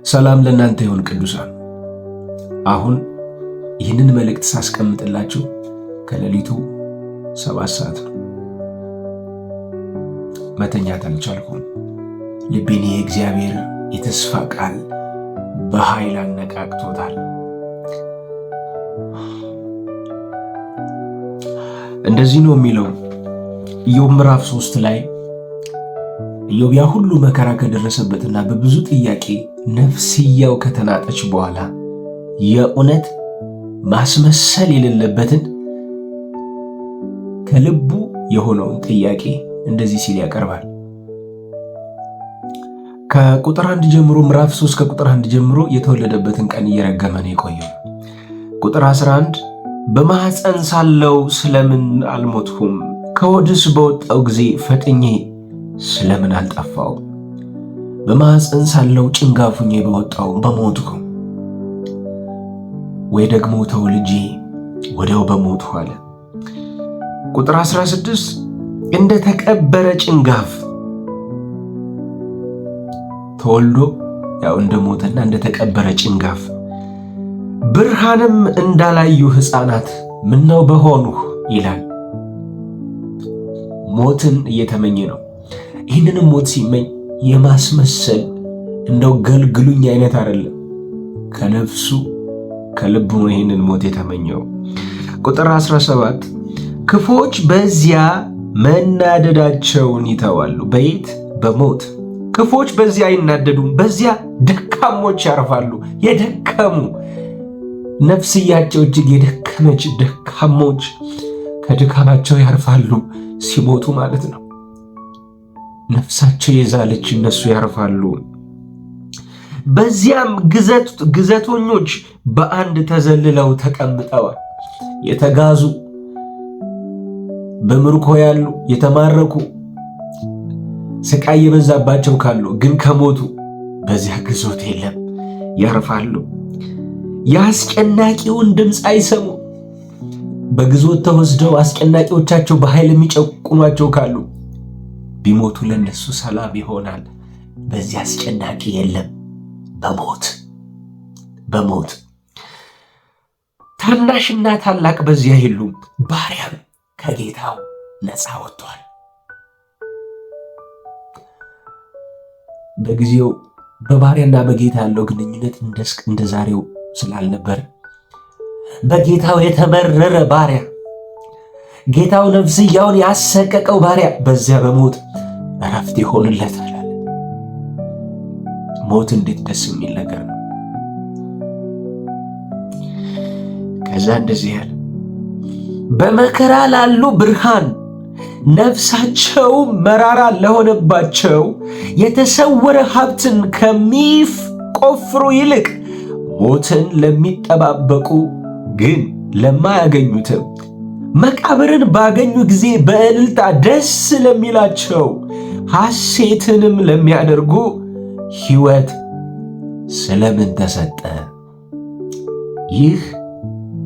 ሰላም ለእናንተ ይሁን ቅዱሳን። አሁን ይህንን መልእክት ሳስቀምጥላችሁ ከሌሊቱ 7 ሰዓት ነው። መተኛት አልቻልኩም። ልቤን የእግዚአብሔር የተስፋ ቃል በኃይል አነቃቅቶታል። እንደዚህ ነው የሚለው ኢዮብ ምዕራፍ 3 ላይ ኢዮብ ያ ሁሉ መከራ ከደረሰበትና በብዙ ጥያቄ ነፍስያው ከተናጠች በኋላ የእውነት ማስመሰል የሌለበትን ከልቡ የሆነውን ጥያቄ እንደዚህ ሲል ያቀርባል። ከቁጥር 1 ጀምሮ ምዕራፍ 3 ከቁጥር 1 ጀምሮ የተወለደበትን ቀን እየረገመ ነው የቆየው። ቁጥር 11 በማኅፀን ሳለው ስለምን አልሞትሁም? ከሆድስ በወጣው ጊዜ ፈጥኜ ስለምን አልጠፋው? በማኅፀን ሳለው ጭንጋፉኜ በወጣው በሞትሁ፣ ወይ ደግሞ ተወልጄ ወዲያው በሞትሁ አለ። ቁጥር 16 እንደ ተቀበረ ጭንጋፍ ተወልዶ ያው እንደ ሞተና እንደ ተቀበረ ጭንጋፍ ብርሃንም እንዳላዩ ሕፃናት ምነው በሆንሁ ይላል። ሞትን እየተመኘ ነው። ይህንንም ሞት ሲመኝ የማስመሰል እንደው ገልግሉኝ አይነት አይደለም። ከነፍሱ ከልቡ ነው ይህንን ሞት የተመኘው። ቁጥር 17 ክፉዎች በዚያ መናደዳቸውን ይተዋሉ። በየት? በሞት። ክፉዎች በዚያ አይናደዱም፣ በዚያ ደካሞች ያርፋሉ። የደከሙ ነፍስያቸው እጅግ የደከመች ደካሞች ከድካማቸው ያርፋሉ። ሲሞቱ ማለት ነው። ነፍሳቸው የዛለች እነሱ ያርፋሉ። በዚያም ግዘተኞች በአንድ ተዘልለው ተቀምጠዋል። የተጋዙ በምርኮ ያሉ የተማረኩ ስቃይ የበዛባቸው ካሉ ግን ከሞቱ በዚያ ግዞት የለም፣ ያርፋሉ። የአስጨናቂውን ድምፅ አይሰሙ። በግዞት ተወስደው አስጨናቂዎቻቸው በኃይል የሚጨቁኗቸው ካሉ ቢሞቱ ለነሱ ሰላም ይሆናል። በዚህ አስጨናቂ የለም። በሞት ታናሽና ታላቅ በዚያ የሉም። ባሪያም ከጌታው ነፃ ወጥቷል። በጊዜው በባሪያና በጌታ ያለው ግንኙነት እንደ ዛሬው ስላልነበር በጌታው የተመረረ ባሪያ፣ ጌታው ነፍስያውን ያሰቀቀው ባሪያ በዚያ በሞት እረፍት ይሆንለታል። ሞት እንዴት ደስ የሚል ነገር ነው! ከዛ እንደዚህ ያለ በመከራ ላሉ ብርሃን፣ ነፍሳቸው መራራ ለሆነባቸው የተሰወረ ሀብትን ከሚቆፍሩ ይልቅ ሞትን ለሚጠባበቁ ግን ለማያገኙትም መቃብርን ባገኙ ጊዜ በእልልታ ደስ ለሚላቸው ሐሴትንም ለሚያደርጉ ሕይወት ስለምን ተሰጠ? ይህ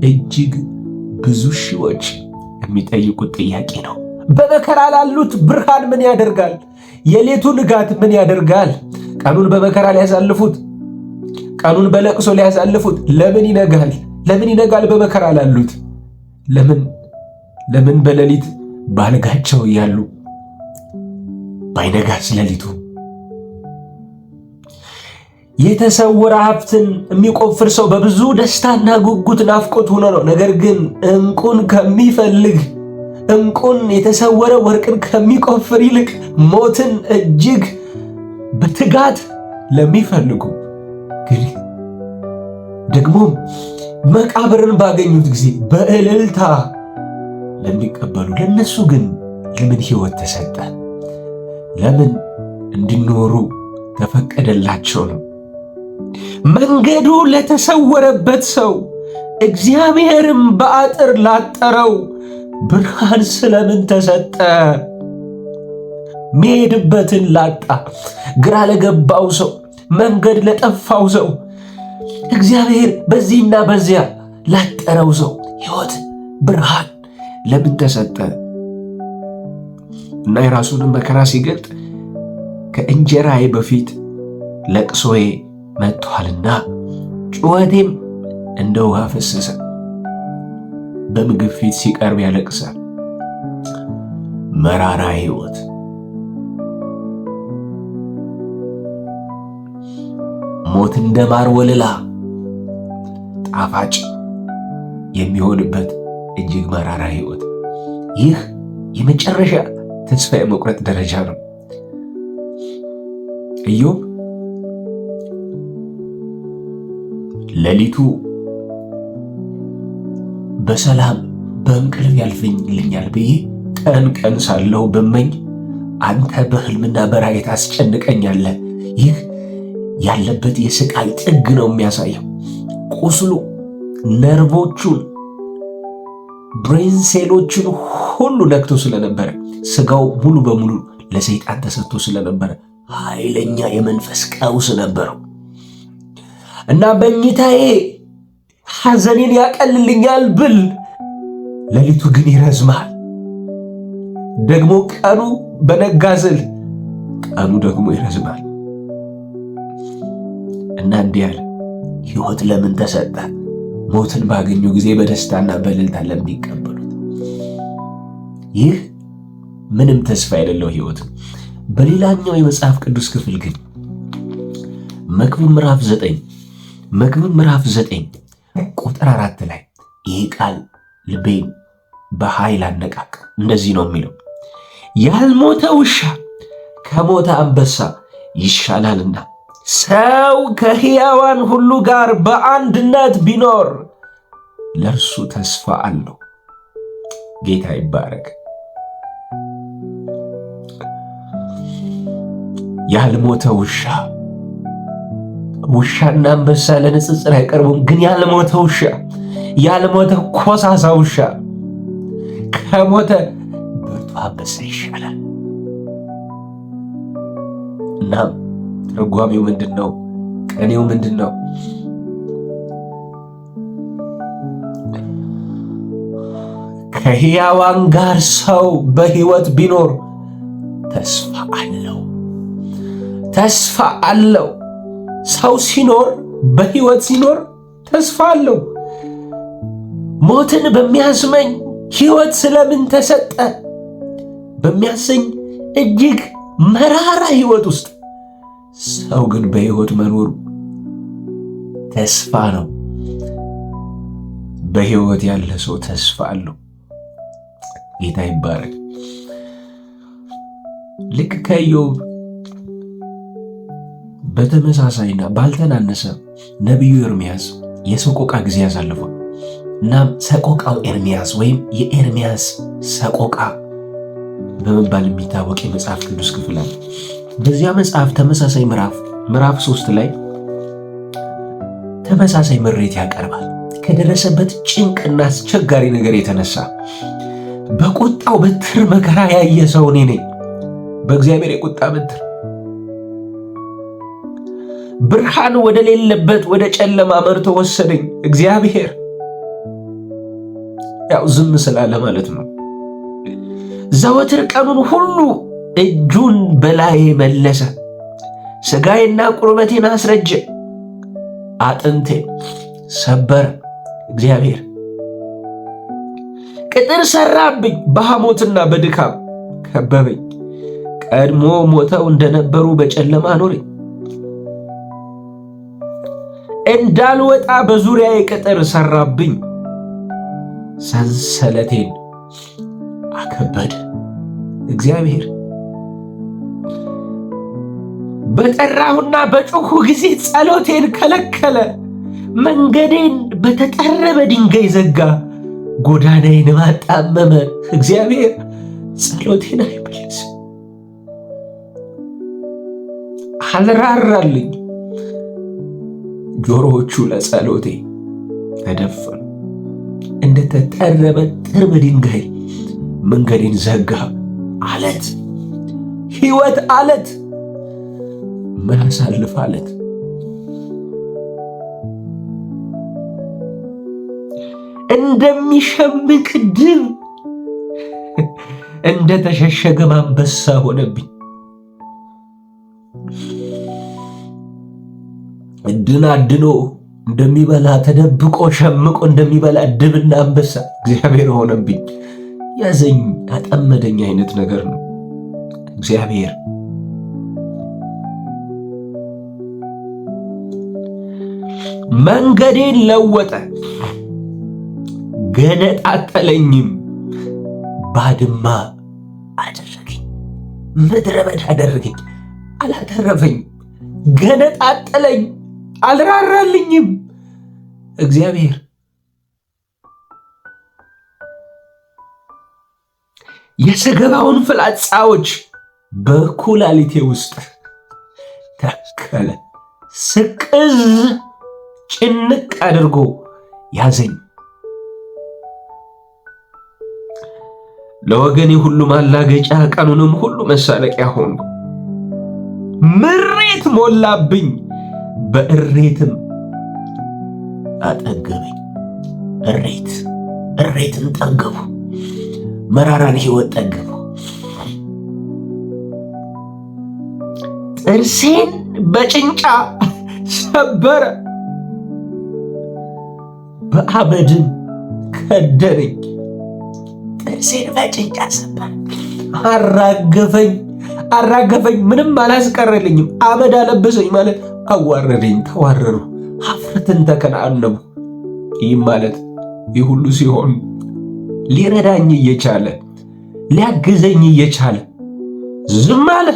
እጅግ ብዙ ሺዎች የሚጠይቁት ጥያቄ ነው። በመከራ ላሉት ብርሃን ምን ያደርጋል? የሌቱ ንጋት ምን ያደርጋል? ቀኑን በመከራ ሊያሳልፉት፣ ቀኑን በለቅሶ ሊያሳልፉት ለምን ይነጋል? ለምን ይነጋል? በመከራ ላሉት ለምን በሌሊት ባልጋቸው እያሉ ባይነጋስ ሌሊቱ? የተሰወረ ሀብትን የሚቆፍር ሰው በብዙ ደስታና ጉጉት ናፍቆት ሆኖ ነው። ነገር ግን ዕንቁን ከሚፈልግ ዕንቁን የተሰወረ ወርቅን ከሚቆፍር ይልቅ ሞትን እጅግ በትጋት ለሚፈልጉ ግን ደግሞም መቃብርን ባገኙት ጊዜ በእልልታ ለሚቀበሉ ለነሱ ግን ለምን ሕይወት ተሰጠ? ለምን እንዲኖሩ ተፈቀደላቸው ነው። መንገዱ ለተሰወረበት ሰው እግዚአብሔርም በአጥር ላጠረው ብርሃን ስለምን ተሰጠ? መሄድበትን ላጣ፣ ግራ ለገባው ሰው፣ መንገድ ለጠፋው ሰው እግዚአብሔር በዚህና በዚያ ላጠረው ሰው ሕይወት ብርሃን ለምን ተሰጠ? እና የራሱንም መከራ ሲገልጥ ከእንጀራዬ በፊት ለቅሶዬ መጥቷልና ጩኸቴም እንደ ውሃ ፈሰሰ። በምግብ ፊት ሲቀርብ ያለቅሳል። መራራ ሕይወት ሞት እንደ ማር ወለላ ጣፋጭ የሚሆንበት እጅግ መራራ ሕይወት። ይህ የመጨረሻ ተስፋ የመቁረጥ ደረጃ ነው። ኢዮብ ሌሊቱ በሰላም በእንቅልፍ ያልፍልኛል ብዬ ቀን ቀን ሳለሁ በመኝ አንተ በሕልምና በራእይ ታስጨንቀኛለህ። ይህ ያለበት የስቃይ ጥግ ነው የሚያሳየው። ቁስሉ ነርቮቹን ብሬን ሴሎቹን ሁሉ ነክቶ ስለነበረ፣ ስጋው ሙሉ በሙሉ ለሰይጣን ተሰጥቶ ስለነበረ ኃይለኛ የመንፈስ ቀውስ ነበረው እና በእኝታዬ ሐዘኔን ያቀልልኛል ብል ሌሊቱ ግን ይረዝማል። ደግሞ ቀኑ በነጋ ስል ቀኑ ደግሞ ይረዝማል እና እንዲህ ያለ ሕይወት ለምን ተሰጠ? ሞትን ባገኙ ጊዜ በደስታና በእልልታ ለሚቀበሉት። ይህ ምንም ተስፋ የሌለው ሕይወት። በሌላኛው የመጽሐፍ ቅዱስ ክፍል ግን መክብብ ምዕራፍ 9 ቁጥር 4 ላይ ይህ ቃል ልቤን በኃይል አነቃቅ። እንደዚህ ነው የሚለው፣ ያልሞተ ውሻ ከሞተ አንበሳ ይሻላልና ሰው ከሕያዋን ሁሉ ጋር በአንድነት ቢኖር ለእርሱ ተስፋ አለው። ጌታ ይባረክ። ያልሞተ ውሻና አንበሳ ለንጽጽር አይቀርቡም። ግን ያልሞተ ውሻ፣ ያልሞተ ኮሳሳ ውሻ ከሞተ ብርቱ አንበሳ ይሻላል። እናም ትርጓሜው ምንድን ነው? ቅኔው ምንድን ነው? ከሕያዋን ጋር ሰው በሕይወት ቢኖር ተስፋ አለው። ተስፋ አለው። ሰው ሲኖር፣ በሕይወት ሲኖር ተስፋ አለው። ሞትን በሚያስመኝ ሕይወት ስለምን ተሰጠ በሚያሰኝ እጅግ መራራ ሕይወት ውስጥ ሰው ግን በሕይወት መኖሩ ተስፋ ነው። በሕይወት ያለ ሰው ተስፋ አለው። ጌታ ይባረክ። ልክ ከኢዮብ በተመሳሳይና ባልተናነሰ ነቢዩ ኤርምያስ የሰቆቃ ጊዜ ያሳልፏል። እናም ሰቆቃው ኤርምያስ ወይም የኤርምያስ ሰቆቃ በመባል የሚታወቅ የመጽሐፍ ቅዱስ ክፍል አለ። በዚያ መጽሐፍ ተመሳሳይ ምዕራፍ 3 ላይ ተመሳሳይ ምሬት ያቀርባል። ከደረሰበት ጭንቅና አስቸጋሪ ነገር የተነሳ በቁጣው በትር መከራ ያየ ሰው እኔ ነኝ። በእግዚአብሔር የቁጣ በትር ብርሃን ወደ ሌለበት ወደ ጨለማ መርቶ ወሰደኝ። እግዚአብሔር ያው ዝም ስላለ ማለት ነው። ዘወትር ቀኑን ሁሉ እጁን በላዬ መለሰ። ሥጋዬና ቁርበቴን አስረጀ፣ አጥንቴን ሰበረ። እግዚአብሔር ቅጥር ሠራብኝ፣ በሐሞትና በድካም ከበበኝ። ቀድሞ ሞተው እንደነበሩ በጨለማ አኖረኝ። እንዳልወጣ በዙሪያዬ ቅጥር ሠራብኝ፣ ሰንሰለቴን አከበደ። እግዚአብሔር በጠራሁና በጮኹ ጊዜ ጸሎቴን ከለከለ። መንገዴን በተጠረበ ድንጋይ ዘጋ፣ ጎዳናዬን አጣመመ። እግዚአብሔር ጸሎቴን አይመልስም፣ አልራራልኝ። ጆሮዎቹ ለጸሎቴ ተደፈኑ። እንደተጠረበ ጥርብ ድንጋይ መንገዴን ዘጋ። አለት ሕይወት አለት ማያሳልፍ አለት እንደሚሸምቅ ድብ እንደተሸሸገ አንበሳ ሆነብኝ። እድን አድኖ እንደሚበላ ተደብቆ ሸምቆ እንደሚበላ ድብና አንበሳ እግዚአብሔር ሆነብኝ። ያዘኝ አጠመደኝ አይነት ነገር ነው እግዚአብሔር። መንገዴን ለወጠ፣ ገነጣጠለኝም፣ ባድማ አደረገኝ፣ ምድረ በዳ አደረገኝ። አላተረፈኝ፣ ገነጣጠለኝ፣ አልራራልኝም እግዚአብሔር። የሰገባውን ፍላጻዎች በኩላሊቴ ውስጥ ተከለ። ስቅዝ ጭንቅ አድርጎ ያዘኝ። ለወገኔ ሁሉ ማላገጫ፣ ቀኑንም ሁሉ መሳለቂያ ሆንኩ። ምሬት ሞላብኝ፣ በእሬትም አጠገበኝ። እሬትን ጠገቡ፣ መራራን ሕይወት ጠገቡ። ጥርሴን በጭንጫ ሰበረ፣ በአመድም ከደነኝ። ጥርሴን በጭንጫ ሰበረ፣ አራገፈኝ፣ ምንም አላስቀረልኝም። አመድ አለበሰኝ ማለት አዋረደኝ፣ ተዋረሩ፣ ሀፍረትን ተከናነቡ። ይህም ማለት ይህ ሁሉ ሲሆን ሊረዳኝ እየቻለ ሊያግዘኝ እየቻለ ዝም አለ።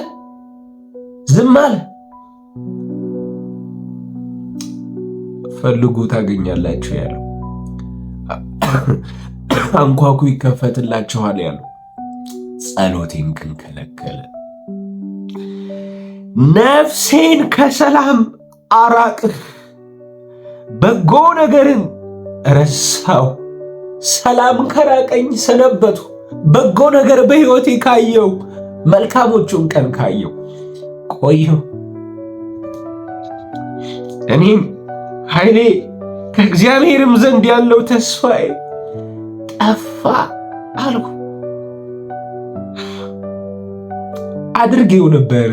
ፈልጉ ታገኛላችሁ ያለው፣ አንኳኩ ይከፈትላችኋል ያለው ጸሎቴን ግን ከለከለ። ነፍሴን ከሰላም አራቅህ፣ በጎ ነገርን ረሳው። ሰላም ከራቀኝ ሰነበቱ። በጎ ነገር በሕይወቴ ካየው፣ መልካሞቹን ቀን ካየው ቆየው። እኔም ኃይሌ ከእግዚአብሔርም ዘንድ ያለው ተስፋዬ ጠፋ አልኩ። አድርጌው ነበር፣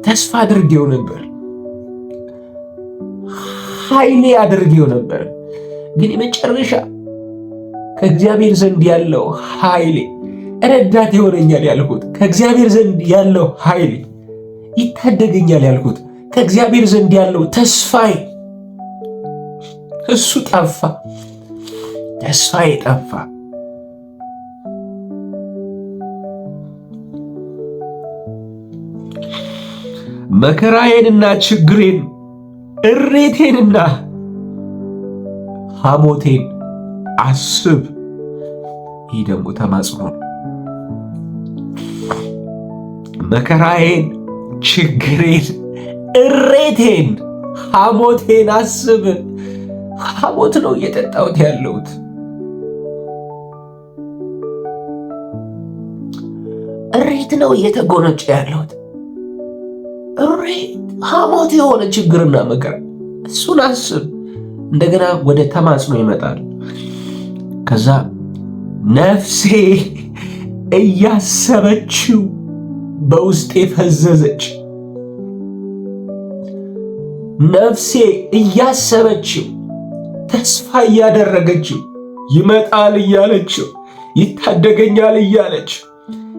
ተስፋ አድርጌው ነበር፣ ኃይሌ አድርጌው ነበር። ግን የመጨረሻ ከእግዚአብሔር ዘንድ ያለው ኃይሌ ረዳት ይሆነኛል ያልኩት፣ ከእግዚአብሔር ዘንድ ያለው ኃይሌ ይታደገኛል ያልኩት፣ ከእግዚአብሔር ዘንድ ያለው ተስፋዬ እሱ ጠፋ። ተስፋዬ ጠፋ። መከራዬንና ችግሬን፣ እሬቴንና ሐሞቴን አስብ። ይህ ደግሞ ተማጽኖ ነው። መከራዬን፣ ችግሬን፣ እሬቴን፣ ሐሞቴን አስብ። ሐሞት ነው እየጠጣሁት ያለሁት። እሬት ነው እየተጎነጨ ያለሁት። እሬት፣ ሐሞት የሆነ ችግርና መከራ፣ እሱን አስብ። እንደገና ወደ ተማጽኖ ይመጣል። ከዛ ነፍሴ እያሰበችው በውስጤ ፈዘዘች። ነፍሴ እያሰበችው ተስፋ እያደረገችው ይመጣል እያለችው ይታደገኛል እያለች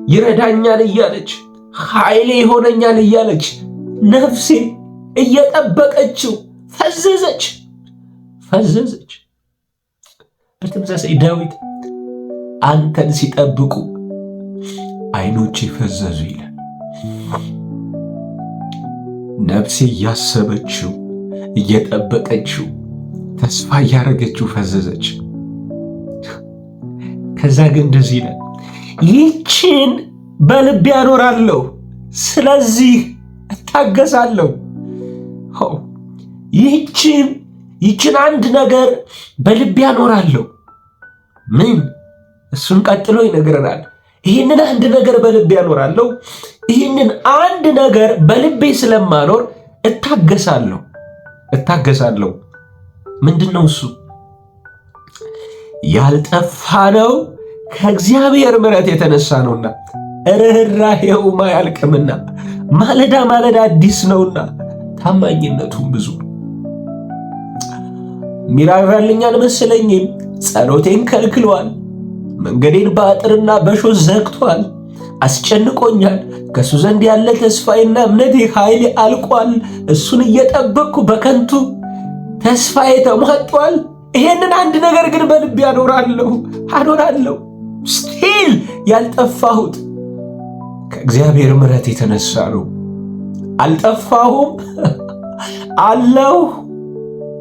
ይረዳኛል እያለች ኃይሌ ይሆነኛል እያለች ነፍሴ እየጠበቀችው ፈዘዘች። በተመሳሳይ ዳዊት አንተን ሲጠብቁ ዓይኖቼ ፈዘዙ ይላል። ነፍሴ እያሰበችው እየጠበቀችው ተስፋ እያደረገችው ፈዘዘች። ከዛ ግን እንደዚህ ይላል፣ ይህችን በልቤ አኖራለሁ፣ ስለዚህ እታገሳለሁ። ይህችን አንድ ነገር በልቤ አኖራለሁ። ምን? እሱን ቀጥሎ ይነግረናል። ይህንን አንድ ነገር በልቤ አኖራለሁ። ይህንን አንድ ነገር በልቤ ስለማኖር እታገሳለሁ። ምንድን ነው እሱ? ያልጠፋ ነው ከእግዚአብሔር ምሕረት የተነሳ ነውና፣ ርኅራኄውም አያልቅምና፣ ማለዳ አዲስ ነውና፣ ታማኝነቱም ብዙ ነው። ሚራራልኝ አልመሰለኝም። ጸሎቴን ከልክሏል። መንገዴን በአጥርና በሾህ ዘግቷል። አስጨንቆኛል። ከእሱ ዘንድ ያለ ተስፋዬና እምነቴ ኃይሌ አልቋል። እሱን እየጠበቅኩ በከንቱ ተስፋዬ ተሟጧል። ይሄንን አንድ ነገር ግን በልቤ አኖራለሁ። ስቲል ያልጠፋሁት ከእግዚአብሔር ምሕረት የተነሳ ነው። አልጠፋሁም አለሁ።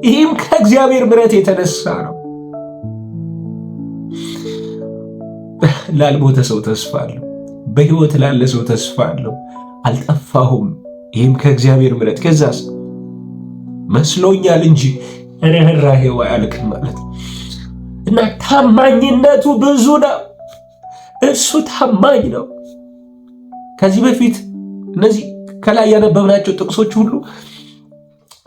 ይህም ከእግዚአብሔር ምሕረት የተነሳ ነው። ላልሞተ ሰው ተስፋ አለው። በሕይወት ላለ ሰው ተስፋ አለው። አልጠፋሁም። ይህም ከእግዚአብሔር ምሕረት ከዛስ መስሎኛል እንጂ ርኅራኄው አያልቅም ማለት እና ታማኝነቱ ብዙ ነው። እሱ ታማኝ ነው። ከዚህ በፊት እነዚህ ከላይ ያነበብናቸው ጥቅሶች ሁሉ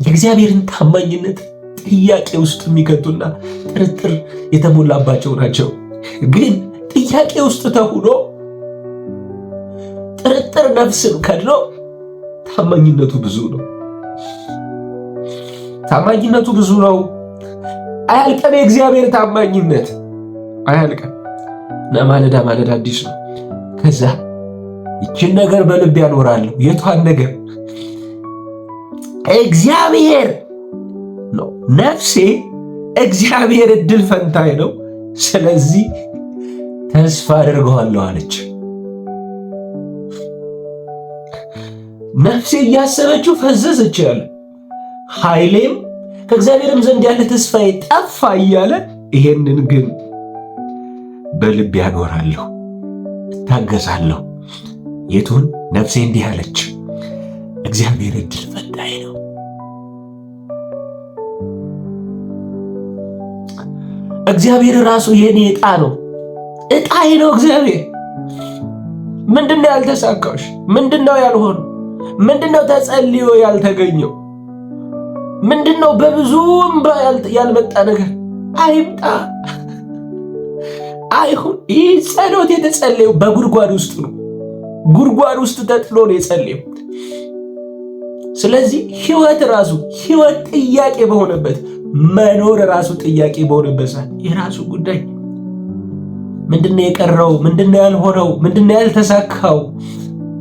የእግዚአብሔርን ታማኝነት ጥያቄ ውስጥ የሚከቱና ጥርጥር የተሞላባቸው ናቸው። ግን ጥያቄ ውስጥ ተሁኖ ጥርጥር ነፍስን ከድኖ ታማኝነቱ ብዙ ነው። ታማኝነቱ ብዙ ነው። አያልቅም። የእግዚአብሔር ታማኝነት አያልቅም እና ማለዳ አዲስ ነው። ከዛ ይችን ነገር በልቤ ያኖራለሁ። የቷን ነገር? እግዚአብሔር ነው ነፍሴ። እግዚአብሔር እድል ፈንታዬ ነው። ስለዚህ ተስፋ አድርገዋለሁ አለች። ነፍሴ እያሰበችው ፈዘዘች ያለ ኃይሌም ከእግዚአብሔርም ዘንድ ያለ ተስፋዬ ጠፋ እያለ ይሄንን ግን በልቤ ያኖራለሁ፣ እታገሳለሁ። የቱን? ነፍሴ እንዲህ አለች፣ እግዚአብሔር እድል ፈንታዬ ነው። እግዚአብሔር ራሱ የኔ ዕጣ ነው፣ ዕጣዬ ነው። እግዚአብሔር ምንድነው ያልተሳካሽ? ምንድነው ያልሆነው? ምንድነው ተጸልዮ ያልተገኘው? ምንድነው በብዙ እንባ ያልመጣ ነገር? አይምጣ፣ አይሁን። ይህ ጸሎት የተጸለየው በጉድጓድ ውስጥ ነው። ጉድጓድ ውስጥ ተጥሎ ነው የጸለየው። ስለዚህ ህይወት ጥያቄ በሆነበት፣ መኖር ራሱ ጥያቄ በሆነበት ሰዓት የራሱ ጉዳይ ምንድነው የቀረው? ምንድነው ያልሆነው? ምንድነው ያልተሳካው?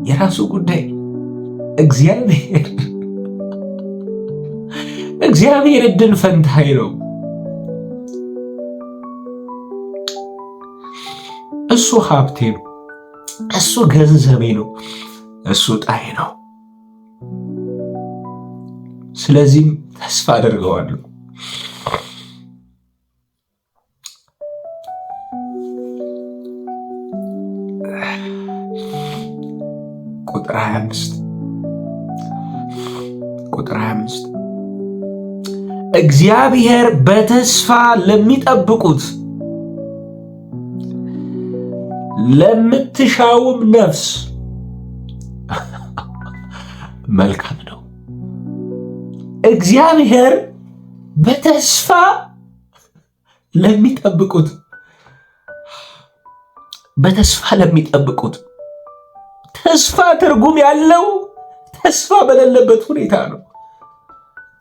የራሱ ጉዳይ። እግዚአብሔር እድል ፈንታዬ ነው። እሱ ሀብቴ ነው። እሱ ገንዘቤ ነው። እሱ ዕጣዬ ነው። ስለዚህም ተስፋ አደርገዋለሁ። ቁጥር 25 እግዚአብሔር በተስፋ ለሚጠብቁት ለምትሻውም ነፍስ መልካም ነው። እግዚአብሔር በተስፋ ለሚጠብቁት ተስፋ ትርጉም ያለው ተስፋ በሌለበት ሁኔታ ነው።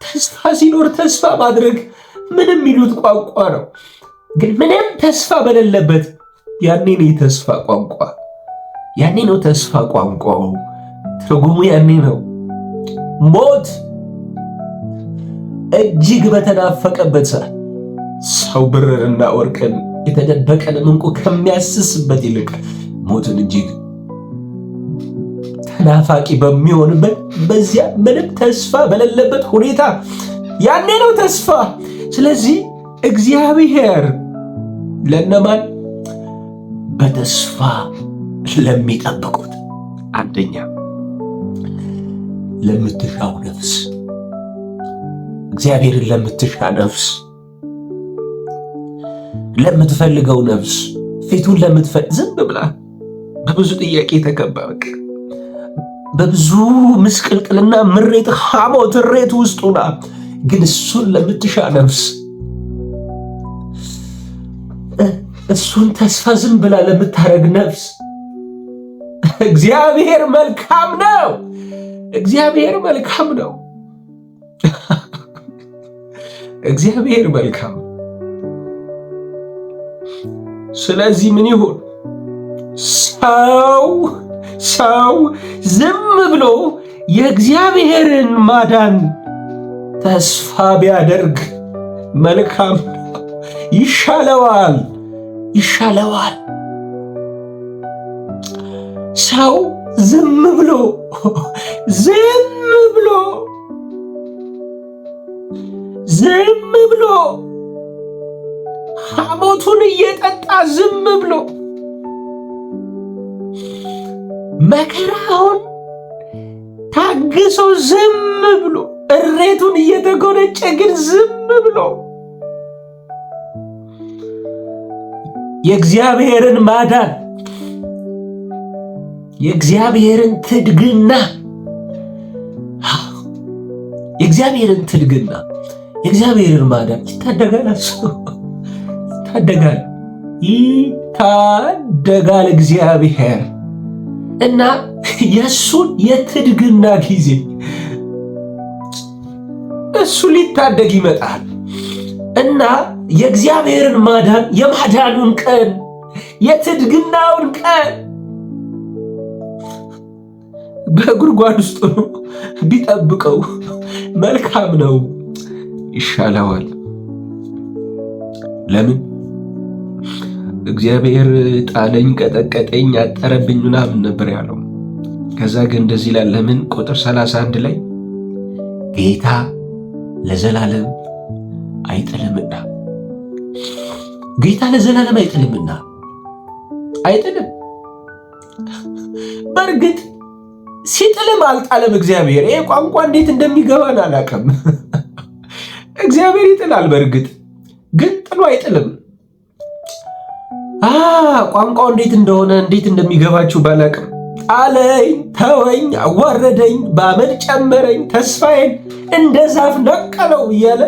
ተስፋ ሲኖር ተስፋ ማድረግ ምንም የሚሉት ቋንቋ ነው። ግን ምንም ተስፋ በሌለበት ያኔ ነው የተስፋ ቋንቋ። ያኔ ነው ተስፋ ቋንቋው። ትርጉሙ ያኔ ነው። ሞት እጅግ በተናፈቀበት ሰዓት ሰው ብርንና ወርቅን የተደበቀንም ዕንቁ ከሚያስስበት ይልቅ ሞትን እጅግ ተናፋቂ በሚሆንበት በዚያ ምንም ተስፋ በሌለበት ሁኔታ ያኔ ነው ተስፋ። ስለዚህ እግዚአብሔር ለነማን? በተስፋ ለሚጠብቁት። አንደኛ ለምትሻው ነፍስ፣ እግዚአብሔርን ለምትሻ ነፍስ፣ ለምትፈልገው ነፍስ፣ ፊቱን ዝም ብላ በብዙ ጥያቄ ተከባበቅ፣ በብዙ ምስቅልቅልና ምሬት፣ ሐሞት፣ እሬት ውስጡና ግን እሱን ለምትሻ ነፍስ፣ እሱን ተስፋ ዝም ብላ ለምታረግ ነፍስ እግዚአብሔር መልካም ነው። እግዚአብሔር መልካም ነው። እግዚአብሔር መልካም። ስለዚህ ምን ይሁን? ሰው ዝም ብሎ የእግዚአብሔርን ማዳን ተስፋ ቢያደርግ መልካም ይሻለዋል። ሰው ዝም ብሎ ሐሞቱን እየጠጣ ዝም ብሎ መከራውን ታግሶ ዝም ብሎ እሬቱን እየተጎነጨ ግን ዝም ብሎ የእግዚአብሔርን ማዳን የእግዚአብሔርን ትድግና የእግዚአብሔርን ማዳን ይታደጋል እግዚአብሔር እና የእሱን የትድግና ጊዜ እሱ ሊታደግ ይመጣል እና የእግዚአብሔርን ማዳን የማዳኑን ቀን የትድግናውን ቀን በጉድጓድ ውስጥ ነው ቢጠብቀው መልካም ነው፣ ይሻለዋል። ለምን? እግዚአብሔር ጣለኝ፣ ቀጠቀጠኝ፣ አጠረብኝ ምናምን ነበር ያለው። ከዛ ግን እንደዚህ ይላል። ለምን? ቁጥር 31 ላይ ጌታ ለዘላለም አይጥልምና፣ ጌታ ለዘላለም አይጥልም። በእርግጥ ሲጥልም አልጣለም እግዚአብሔር። ይሄ ቋንቋ እንዴት እንደሚገባን አላውቅም። እግዚአብሔር ይጥላል፣ በእርግጥ ግን ጥሎ አይጥልም። ቋንቋው እንዴት እንደሚገባችሁ ባላውቅም ጣለኝ፣ ተወኝ፣ አዋረደኝ፣ በአመድ ጨመረኝ፣ ተስፋዬን እንደ ዛፍ ነቀለው እያለ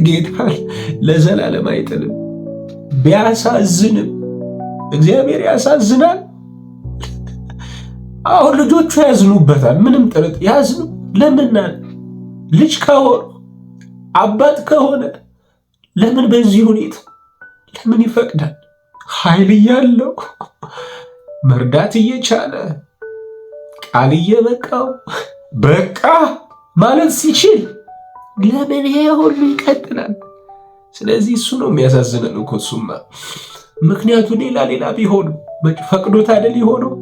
ጌታ ለዘላለም አይጥልም። ቢያሳዝንም እግዚአብሔር ያሳዝናል። አሁን ልጆቹ ያዝኑበታል፣ ምንም ጥርጥ ያዝኑ። ለምን? ልጅ ከሆነ አባት ከሆነ ለምን በዚህ ሁኔታ ለምን ይፈቅዳል? ኃይል እያለው መርዳት እየቻለ ቃል እየበቃው በቃ ማለት ሲችል ለምን ይሄ ሁሉ ይቀጥላል? ስለዚህ እሱ ነው የሚያሳዝነን እኮ እሱማ። ምክንያቱ ሌላ ቢሆን ፈቅዶት አይደል የሆነው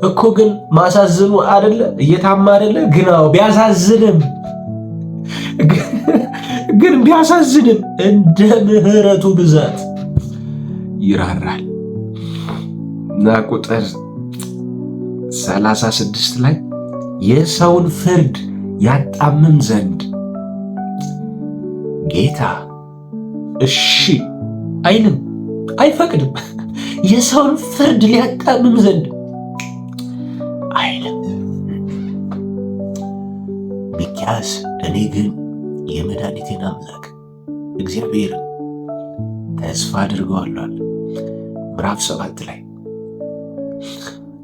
እኮ። ግን ማሳዝኑ አይደለ እየታማ አይደለ ግን ቢያሳዝንም እንደ ምሕረቱ ብዛት ይራራል እና ቁጥር 36 ላይ የሰውን ፍርድ ያጣምም ዘንድ ጌታ እሺ አይልም፣ አይፈቅድም። የሰውን ፍርድ ሊያጣምም ዘንድ አይልም። ሚክያስ እኔ ግን የመድኃኒቴን አምላክ እግዚአብሔርን ተስፋ አድርገዋለሁ። ምዕራፍ 7 ላይ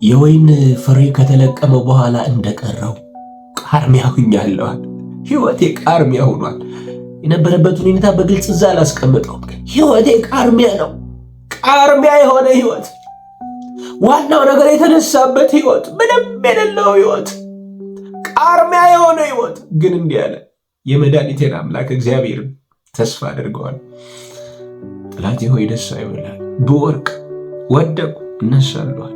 የወይን ፍሬ ከተለቀመ በኋላ እንደቀረው ቃርሚያ ሁኛለሁ። ሕይወቴ ቃርሚያ ሆኗል። የነበረበት ሁኔታ በግልጽ እዛ አላስቀምጠውም፣ ግን ሕይወቴ ቃርሚያ ነው። ቃርሚያ የሆነ ሕይወት፣ ዋናው ነገር የተነሳበት ሕይወት፣ ምንም የሌለው ሕይወት፣ ቃርሚያ የሆነ ሕይወት። ግን እንዲህ አለ፣ የመድኃኒቴን አምላክ እግዚአብሔርን ተስፋ አድርገዋል። ጠላቴ ሆይ ደስ አይበላል፣ ብወድቅ ወደቅሁ እነሳለሁ።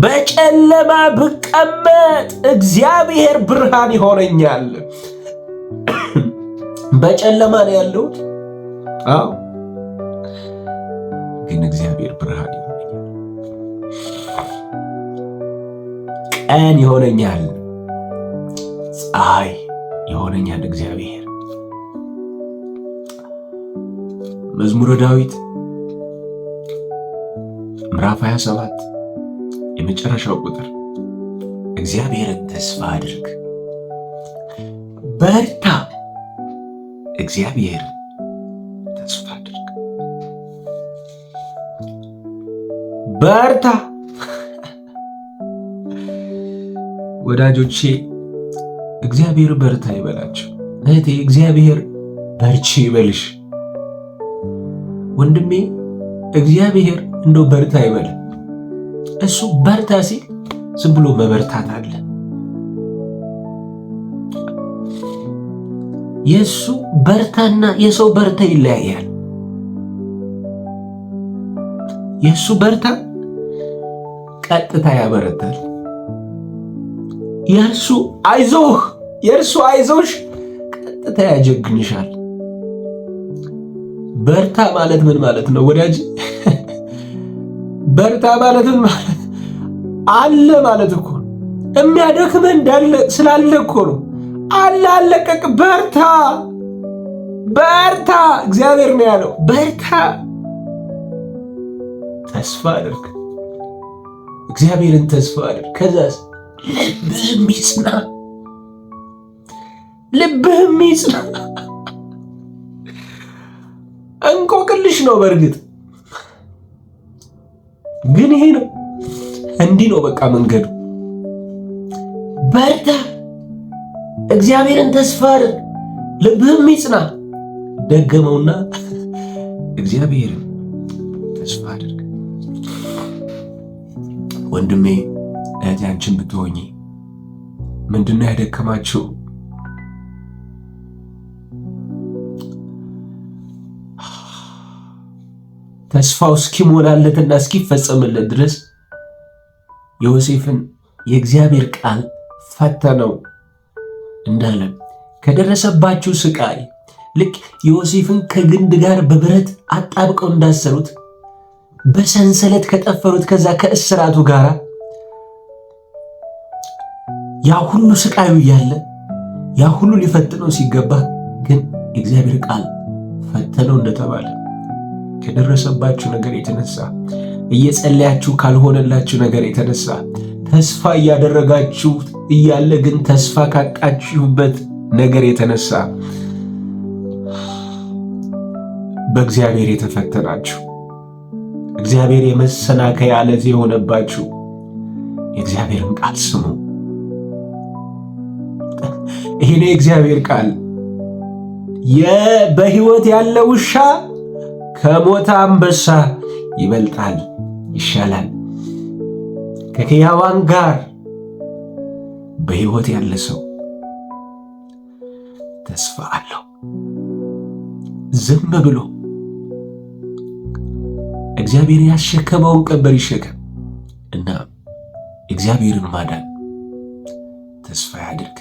በጨለማ ብቀመጥ እግዚአብሔር ብርሃን ይሆነኛል። በጨለማ ነው ያለሁት። አዎ፣ ግን እግዚአብሔር ብርሃን ይሆነኛል፣ ቀን ይሆነኛል፣ ፀሐይ ይሆነኛል እግዚአብሔር። መዝሙረ ዳዊት ምዕራፍ 27 የመጨረሻው ቁጥር እግዚአብሔርን ተስፋ አድርግ፣ በርታ፣ እግዚአብሔር ተስፋ አድርግ፣ በርታ። ወዳጆቼ እግዚአብሔር በርታ ይበላቸው። እህቴ እግዚአብሔር በርቺ ይበልሽ። ወንድሜ እግዚአብሔር እንደው በርታ ይበል። እሱ በርታ ሲል ዝም ብሎ መበርታት አለ። የእሱ በርታና የሰው በርታ ይለያያል። የእሱ በርታ ቀጥታ ያበረታል። የእርሱ አይዞህ፣ የእርሱ አይዞሽ ቀጥታ ያጀግንሻል። በርታ ማለት ምን ማለት ነው ወዳጅ? በርታ ማለት ምን ማለት አለ ማለት እኮ ነው። የሚያደክመህ እንዳለ ስላለ እኮ ነው። አለ አለቀቅ። በርታ በርታ። እግዚአብሔር ነው ያለው በርታ። ተስፋ አድርግ፣ እግዚአብሔርን ተስፋ አድርግ። ከዛስ ልብህም ይጽና፣ ልብህም ይጽና። እንቆቅልሽ ነው በእርግጥ ግን ይሄ ነው፣ እንዲህ ነው በቃ መንገዱ። በርታ፣ እግዚአብሔርን ተስፋ አድርግ፣ ልብህም ይጽና። ደገመውና እግዚአብሔርን ተስፋ አድርግ። ወንድሜ እህቴ አንቺን ብትሆኚ ምንድነው ያደከማችሁ? ተስፋው እስኪሞላለትና እስኪፈጸምለት ድረስ ዮሴፍን የእግዚአብሔር ቃል ፈተነው እንዳለ ከደረሰባችሁ ስቃይ ልክ ዮሴፍን ከግንድ ጋር በብረት አጣብቀው እንዳሰሩት በሰንሰለት ከጠፈሩት ከዛ ከእስራቱ ጋር ያ ሁሉ ስቃዩ እያለ ያ ሁሉ ሊፈትነው ሲገባ ግን የእግዚአብሔር ቃል ፈተነው እንደተባለ ከደረሰባችሁ ነገር የተነሳ እየጸለያችሁ ካልሆነላችሁ ነገር የተነሳ ተስፋ እያደረጋችሁ እያለ ግን ተስፋ ካጣችሁበት ነገር የተነሳ በእግዚአብሔር የተፈተናችሁ እግዚአብሔር የመሰናከያ ዓለት የሆነባችሁ የእግዚአብሔርን ቃል ስሙ። ይሄ ነው የእግዚአብሔር ቃል። በሕይወት ያለ ውሻ ከሞተ አንበሳ ይበልጣል፣ ይሻላል። ከሕያዋን ጋር በሕይወት ያለ ሰው ተስፋ አለው። ዝም ብሎ እግዚአብሔር ያሸከመውን ቀንበር ይሸከም እና እግዚአብሔርን ማዳን ተስፋ ያድርግ።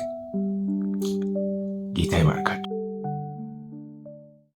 ጌታ ይባርካችሁ።